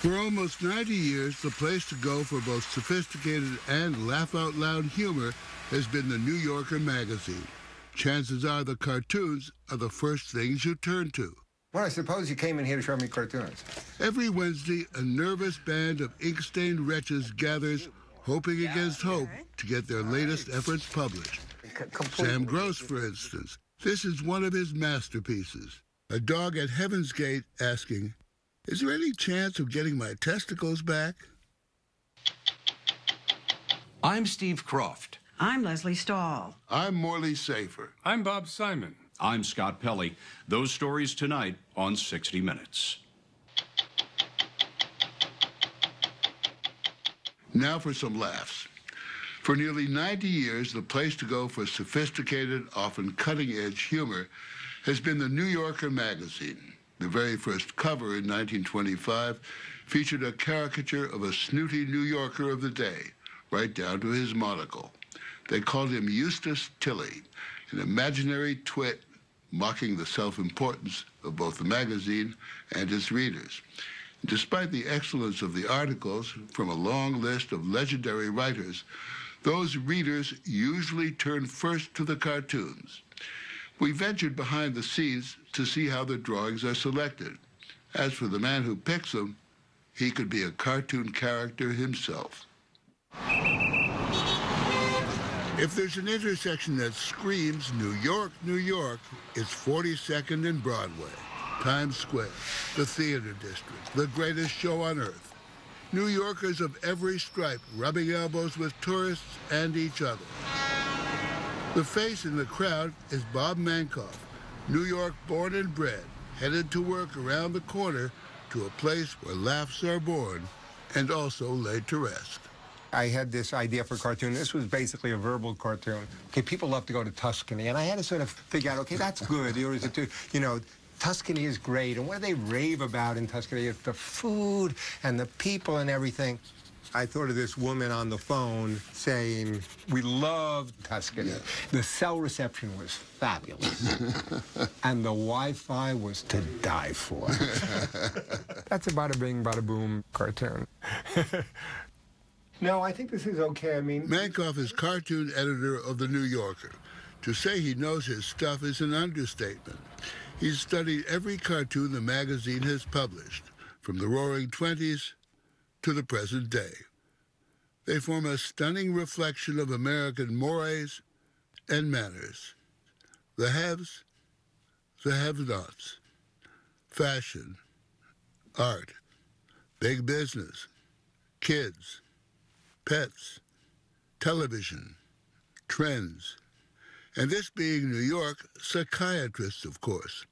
For almost 90 years, the place to go for both sophisticated and laugh-out-loud humor has been the New Yorker magazine. Chances are the cartoons are the first things you turn to. Well, I suppose you came in here to show me cartoons. Every Wednesday, a nervous band of ink-stained wretches gathers, hoping against hope, to get their latest efforts published. Sam Gross, for instance. This is one of his masterpieces. A dog at Heaven's Gate asking, "Is there any chance of getting my testicles back?" I'm Steve Croft. I'm Leslie Stahl. I'm Morley Safer. I'm Bob Simon. I'm Scott Pelley. Those stories tonight on 60 Minutes. Now for some laughs. For nearly 90 years, the place to go for sophisticated, often cutting-edge humor has been the New Yorker magazine. The very first cover in 1925 featured a caricature of a snooty New Yorker of the day, right down to his monocle. They called him Eustace Tilley, an imaginary twit mocking the self-importance of both the magazine and its readers. Despite the excellence of the articles from a long list of legendary writers, those readers usually turn first to the cartoons. We ventured behind the scenes to see how the drawings are selected. As for the man who picks them, he could be a cartoon character himself. If there's an intersection that screams New York, New York, it's 42nd and Broadway, Times Square, the theater district, the greatest show on earth. New Yorkers of every stripe rubbing elbows with tourists and each other. The face in the crowd is BobMankoff, New York born and bred, headed to work around the corner to a place where laughs are born and also laid to rest. I had this idea for a cartoon. This was basically a verbal cartoon. Okay, people love to go to Tuscany, and I had to sort of figure out, okay, that's good. Or is it too, you know, Tuscany is great, and what do they rave about in Tuscany? It's the food and the people and everything. I thought of this woman on the phone saying, "We love Tuscany." Yeah. The cell reception was fabulous, and the Wi-Fi was to die for. That's a bada bing, bada boom cartoon. No, I think this is okay. I mean, Mankoff is cartoon editor of The New Yorker. To say he knows his stuff is an understatement. He's studied every cartoon the magazine has published, from the Roaring Twenties to the present day. They form a stunning reflection of American mores and manners. The haves, the have-nots, fashion, art, big business, kids, pets, television, trends, and this being New York, psychiatrists, of course.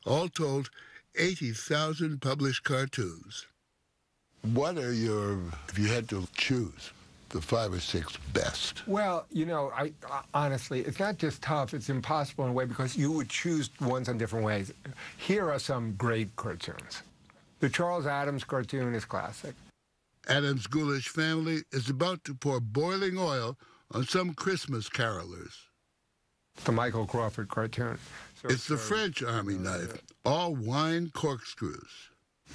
All told, 80,000 published cartoons. What are your, if you had to choose, the 5 or 6 best? well, you know, honestly, it's not just tough, it's impossible in a way because you would choose ones in different ways. Here are some great cartoons. The Charles Addams cartoon is classic. Adam's ghoulish family is about to pour boiling oil on some Christmas carolers. The Michael Crawford cartoon. It's the French Army knife, all wine corkscrews.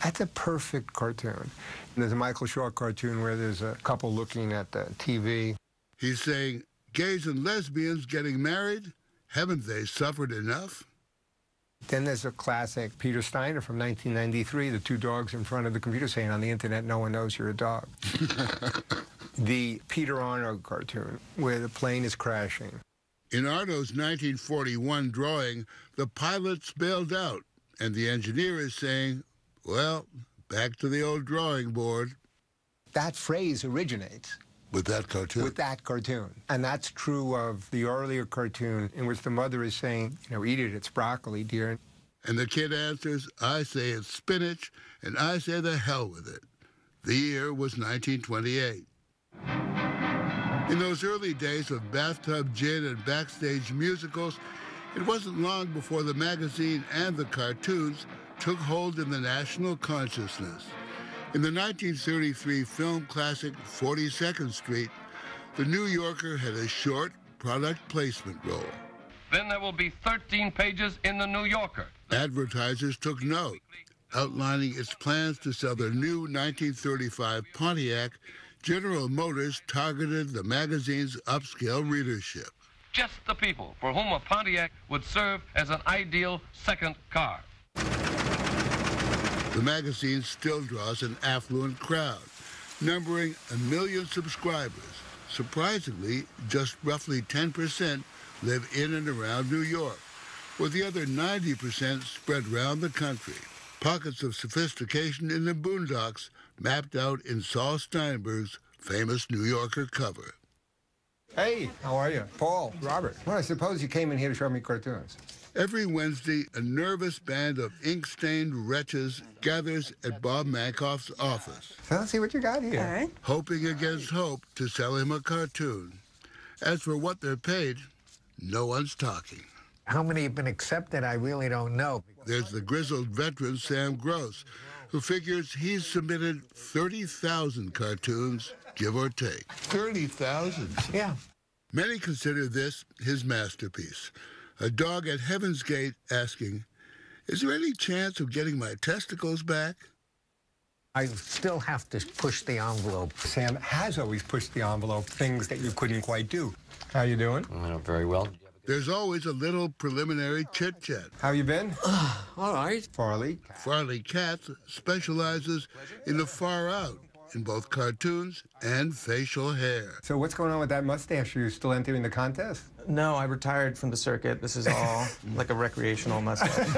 That's a perfect cartoon. There's a Michael Shaw cartoon where there's a couple looking at the TV. He's saying, gays and lesbians getting married? Haven't they suffered enough? Then there's a classic Peter Steiner from 1993, the 2 dogs in front of the computer saying, on the internet, no one knows you're a dog. The Peter Arno cartoon, where the plane is crashing. In Arno's 1941 drawing, the pilot's bailed out, and the engineer is saying, well, back to the old drawing board. That phrase originates with that cartoon. With that cartoon. And that's true of the earlier cartoon in which the mother is saying, you know, eat it, it's broccoli, dear. And the kid answers, I say it's spinach, and I say the hell with it. The year was 1928. In those early days of bathtub gin and backstage musicals, it wasn't long before the magazine and the cartoons took hold in the national consciousness. In the 1933 film classic 42nd Street, the New Yorker had a short product placement role. Then there will be 13 pages in the New Yorker. Advertisers took note. outlining its plans to sell their new 1935 Pontiac, General Motors targeted the magazine's upscale readership. Just the people for whom a Pontiac would serve as an ideal second car. The magazine still draws an affluent crowd, numbering 1 million subscribers. Surprisingly, just roughly 10% live in and around New York, with the other 90% spread around the country. Pockets of sophistication in the boondocks mapped out in Saul Steinberg's famous New Yorker cover. Hey, how are you? Paul, Robert. Well, I suppose you came in here to show me cartoons. Every Wednesday, a nervous band of ink-stained wretches gathers at Bob Mankoff's office. So let's see what you got here. All right. Hoping against hope to sell him a cartoon. As for what they're paid, no one's talking. How many have been accepted, I really don't know. There's the grizzled veteran Sam Gross, who figures he's submitted 30,000 cartoons, give or take. 30,000? Yeah. Many consider this his masterpiece. A dog at Heaven's Gate asking, "Is there any chance of getting my testicles back?" I still have to push the envelope. Sam has always pushed the envelope, things that you couldn't quite do. How you doing? I know very well. There's always a little preliminary chit-chat. How you been? All right. Farley. Farley Katz specializes in the far out, in both cartoons and facial hair. So what's going on with that mustache? Are you still entering the contest? No, I retired from the circuit. This is all like a recreational mustache.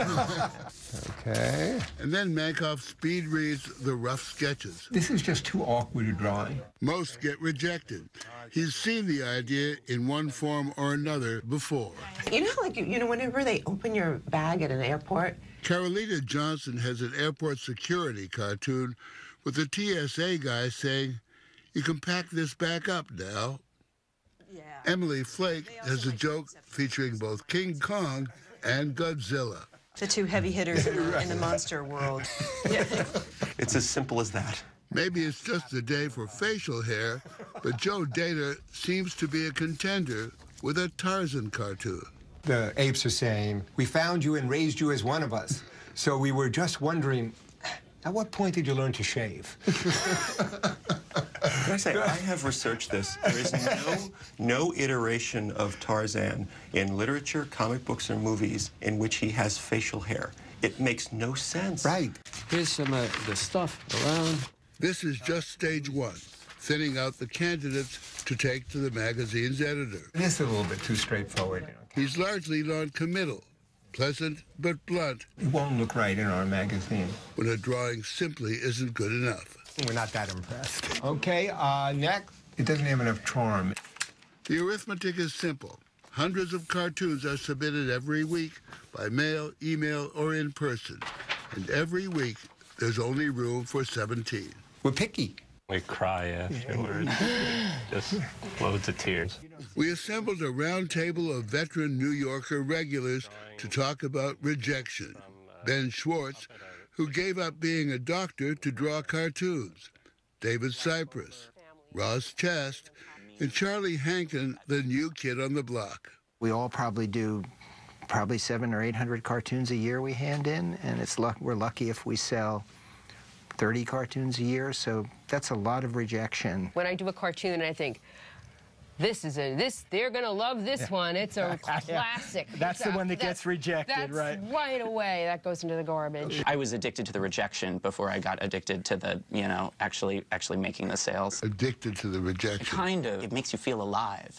Okay. And then Mankoff speed reads the rough sketches. This is just too awkward to draw. Most get rejected. He's seen the idea in one form or another before. You know, like, whenever they open your bag at an airport. Carolina Johnson has an airport security cartoon with the TSA guy saying, "You can pack this back up now." Yeah. Emily Flake has a joke featuring both King Kong and Godzilla. The two heavy hitters in the monster world. It's as simple as that. Maybe it's just a day for facial hair, but Joe Data seems to be a contender with a Tarzan cartoon. The apes are saying, "We found you and raised you as one of us. So we were just wondering, at what point did you learn to shave?" Can I say, I have researched this. There is no iteration of Tarzan in literature, comic books, or movies in which he has facial hair. It makes no sense. Right. Here's some of the stuff around. This is just stage one, thinning out the candidates to take to the magazine's editor. It is a little bit too straightforward. He's largely non-committal, pleasant but blunt. It won't look right in our magazine. When a drawing simply isn't good enough. We're not that impressed. Okay, next. It doesn't have enough charm. The arithmetic is simple. Hundreds of cartoons are submitted every week by mail, email, or in person. And every week, there's only room for 17. We're picky. We cry afterwards. Just loads of tears. We assembled a round table of veteran New Yorker regulars to talk about rejection. Ben Schwartz, who gave up being a doctor to draw cartoons. David Cypress, Ross Chast, and Charlie Hankin, the new kid on the block. We all probably do 700 or 800 cartoons a year we hand in, and we're lucky if we sell 30 cartoons a year, so that's a lot of rejection. When I do a cartoon, I think, they're gonna love this one. It's a classic. That's the one that gets rejected, right? Right away, that goes into the garbage. I was addicted to the rejection before I got addicted to the, actually making the sales. Addicted to the rejection. Kind of. It makes you feel alive.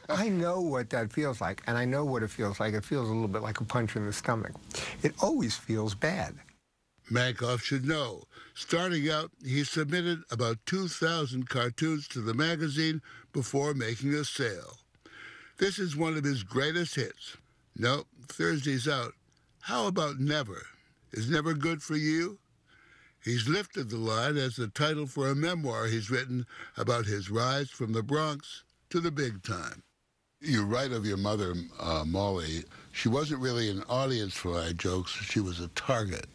I know what that feels like, and I know what it feels like. It feels a little bit like a punch in the stomach. It always feels bad. Mankoff should know. Starting out, he submitted about 2,000 cartoons to the magazine before making a sale. This is one of his greatest hits. No, Thursday's out. How about Never? Is Never good for you? He's lifted the line as the title for a memoir he's written about his rise from the Bronx to the big time. You write of your mother, Molly. She wasn't really an audience for my jokes. She was a target.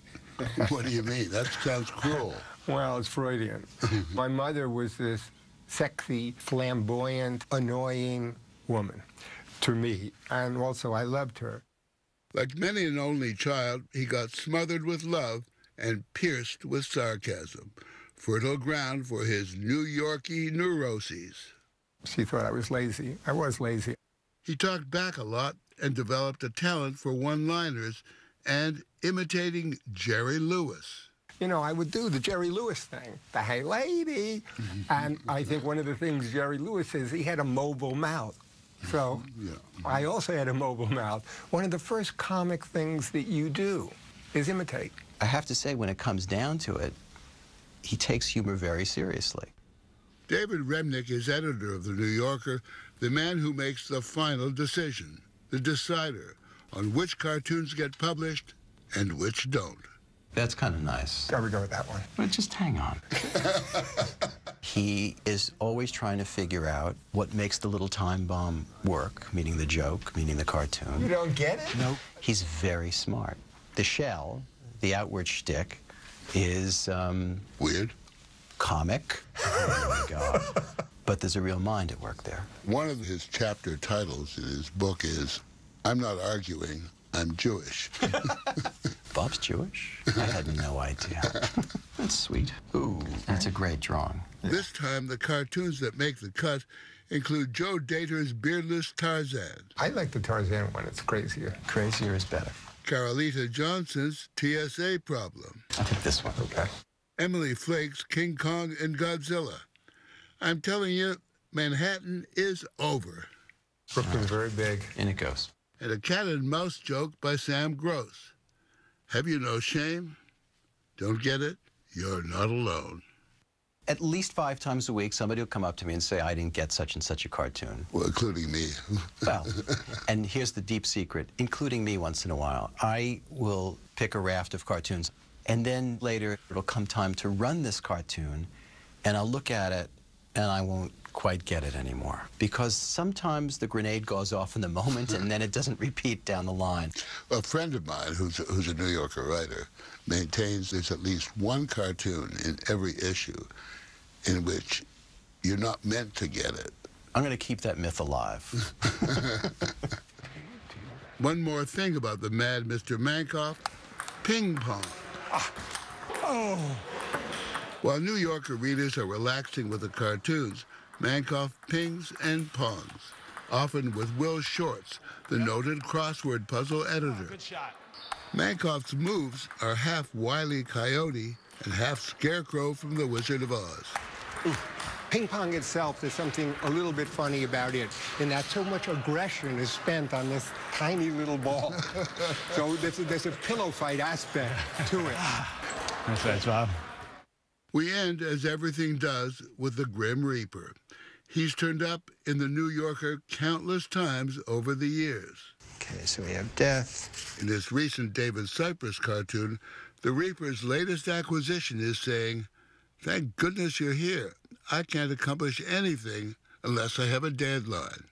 What do you mean? That sounds cruel. Well, it's Freudian. My mother was this sexy, flamboyant, annoying woman to me, and also I loved her. Like many an only child, he got smothered with love and pierced with sarcasm, fertile ground for his New Yorkie neuroses. She thought I was lazy. I was lazy. He talked back a lot and developed a talent for one-liners and imitating Jerry Lewis. You know, I would do the Jerry Lewis thing, the hey lady. And I think one of the things Jerry Lewis is, he had a mobile mouth. So I also had a mobile mouth. One of the first comic things that you do is imitate. I have to say, when it comes down to it, he takes humor very seriously. David Remnick is editor of The New Yorker, the man who makes the final decision, the decider on which cartoons get published and which don't. That's kind of nice. I would go with that one. But just hang on. He is always trying to figure out what makes the little time bomb work, meaning the joke, meaning the cartoon. You don't get it? Nope. He's very smart. The shell, the outward shtick, is... weird? Comic. Oh, my God. But there's a real mind at work there. One of his chapter titles in his book is, I'm not arguing, I'm Jewish. Bob's Jewish? I had no idea. That's sweet. Ooh, that's a great drawing. This time, the cartoons that make the cut include Joe Dater's beardless Tarzan. I like the Tarzan one. It's crazier. Crazier is better. Carolita Johnson's TSA Problem. I think this one. Okay. Emily Flake's King Kong and Godzilla. I'm telling you, Manhattan is over. Brooklyn's very big. In it goes. And a cat and mouse joke by Sam Gross. Have you no shame? Don't get it? You're not alone. At least 5 times a week, somebody will come up to me and say, I didn't get such and such a cartoon. Well, including me. Well, and here's the deep secret, including me once in a while. I will pick a raft of cartoons, and then later it'll come time to run this cartoon, and I'll look at it, and I won't quite get it anymore. Because sometimes the grenade goes off in the moment, and then it doesn't repeat down the line. A friend of mine, who's a New Yorker writer, maintains there's at least one cartoon in every issue in which you're not meant to get it. I'm going to keep that myth alive. One more thing about the mad Mr. Mankoff, ping pong. Oh. While New Yorker readers are relaxing with the cartoons, Mankoff pings and pongs, often with Will Shortz, the noted crossword puzzle editor. Good shot. Mankoff's moves are half Wile E. Coyote and half Scarecrow from The Wizard of Oz. Ping pong itself, there's something a little bit funny about it, in that so much aggression is spent on this tiny little ball. So there's a pillow fight aspect to it. Thanks, Bob. We end, as everything does, with the Grim Reaper. He's turned up in The New Yorker countless times over the years. Okay, so we have death. In this recent David Cypress cartoon, the Reaper's latest acquisition is saying, thank goodness you're here. I can't accomplish anything unless I have a deadline.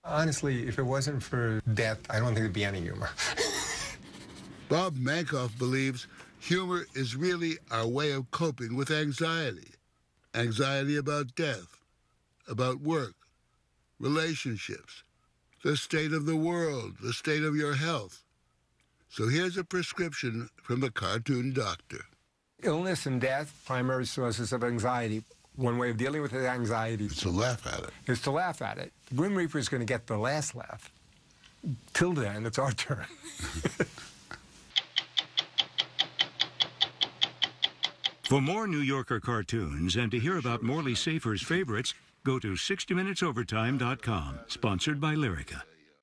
Honestly, if it wasn't for death, I don't think there'd be any humor. Bob Mankoff believes humor is really our way of coping with anxiety. Anxiety about death, about work, relationships, the state of the world, the state of your health. So here's a prescription from the cartoon doctor. Illness and death, primary sources of anxiety. One way of dealing with anxiety is to laugh at it. Is to laugh at it. The Grim Reaper is going to get the last laugh. Till then, it's our turn. For more New Yorker cartoons and to hear about Morley Safer's favorites, go to 60minutesovertime.com, sponsored by Lyrica.